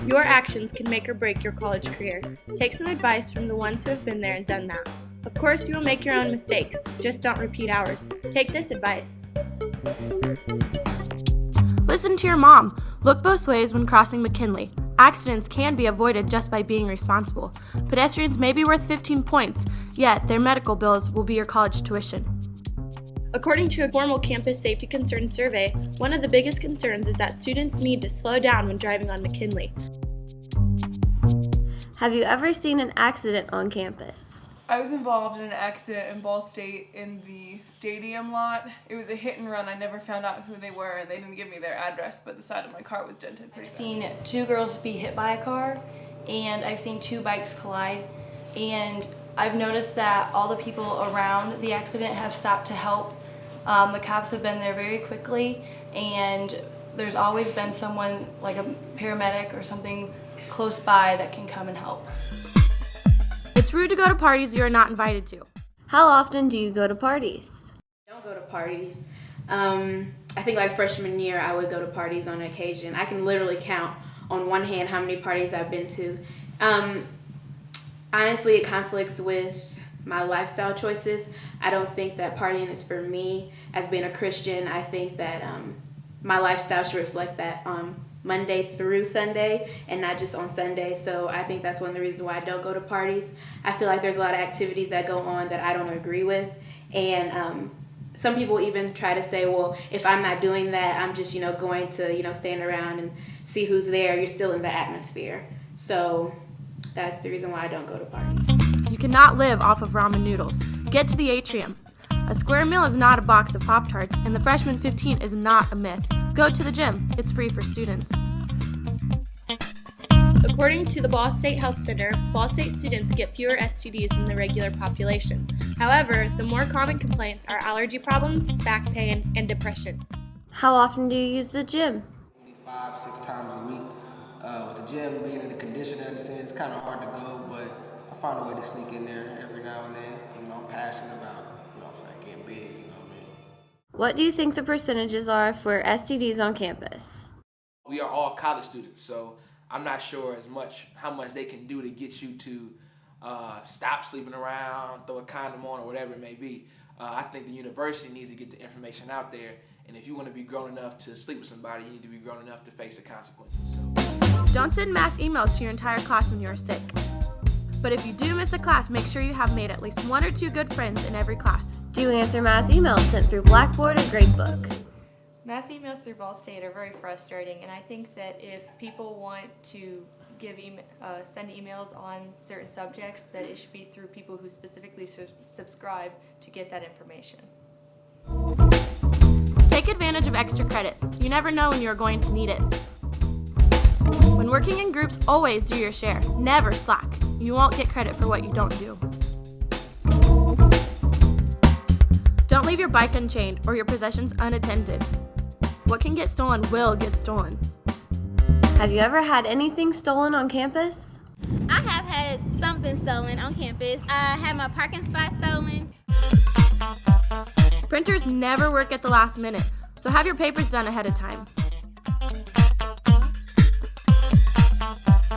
Your actions can make or break your college career. Take some advice from the ones who have been there and done that. Of course, you will make your own mistakes, just don't repeat ours. Take this advice. Listen to your mom. Look both ways when crossing McKinley. Accidents can be avoided just by being responsible. Pedestrians may be worth 15 points, yet their medical bills will be your college tuition. According to a formal campus safety concerns survey, one of the biggest concerns is that students need to slow down when driving on McKinley. Have you ever seen an accident on campus? I was involved in an accident in Ball State in the stadium lot. It was a hit and run. I never found out who they were, and they didn't give me their address, but the side of my car was dented pretty bad. I've seen 2 girls be hit by a car, and I've seen 2 bikes collide, and I've noticed that all the people around the accident have stopped to help. The cops have been there very quickly, and there's always been someone like a paramedic or something close by that can come and help. It's rude to go to parties you are not invited to. How often do you go to parties? I don't go to parties. I think like freshman year I would go to parties on occasion. I can literally count on one hand how many parties I've been to. Honestly, it conflicts with my lifestyle choices. I don't think that partying is for me. As being a Christian, I think that my lifestyle should reflect that Monday through Sunday and not just on Sunday. So I think that's one of the reasons why I don't go to parties. I feel like there's a lot of activities that go on that I don't agree with, and some people even try to say, well, if I'm not doing that, I'm just going to stand around and see who's there. You're still in the atmosphere. So that's the reason why I don't go to parties. You cannot live off of ramen noodles. Get to the atrium. A square meal is not a box of Pop-Tarts, and the freshman 15 is not a myth. Go to the gym. It's free for students. According to the Ball State Health Center, Ball State students get fewer STDs than the regular population. However, the more common complaints are allergy problems, back pain, and depression. How often do you use the gym? 5-6 times a week. With the gym being in the condition that it's in, it's kind of hard to go, but I find a way to sneak in there every now and then. I'm passionate about, getting big, What do you think the percentages are for STDs on campus? We are all college students, so I'm not sure how much they can do to get you to stop sleeping around, throw a condom on, or whatever it may be. I think the university needs to get the information out there, and if you want to be grown enough to sleep with somebody, you need to be grown enough to face the consequences. So. Don't send mass emails to your entire class when you are sick. But if you do miss a class, make sure you have made at least 1 or 2 good friends in every class. Do you answer mass emails sent through Blackboard or Gradebook? Mass emails through Ball State are very frustrating, and I think that if people want to send emails on certain subjects, that it should be through people who specifically subscribe to get that information. Take advantage of extra credit. You never know when you're going to need it. When working in groups, always do your share. Never slack. You won't get credit for what you don't do. Don't leave your bike unchained or your possessions unattended. What can get stolen will get stolen. Have you ever had anything stolen on campus? I have had something stolen on campus. I had my parking spot stolen. Printers never work at the last minute, so have your papers done ahead of time.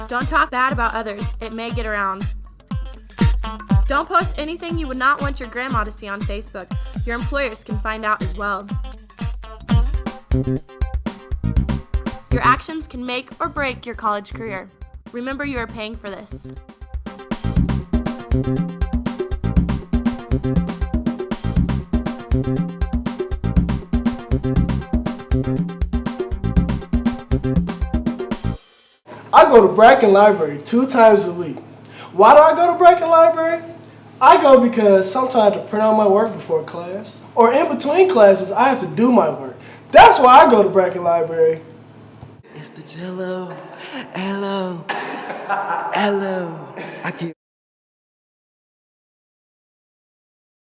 Don't talk bad about others. It may get around. Don't post anything you would not want your grandma to see on Facebook. Your employers can find out as well. Your actions can make or break your college career. Remember, you are paying for this. I go to Bracken Library 2 times a week. Why do I go to Bracken Library? I go because sometimes I have to print out my work before class, or in between classes, I have to do my work. That's why I go to Bracken Library. It's the Jello. Hello. Hello. I can't.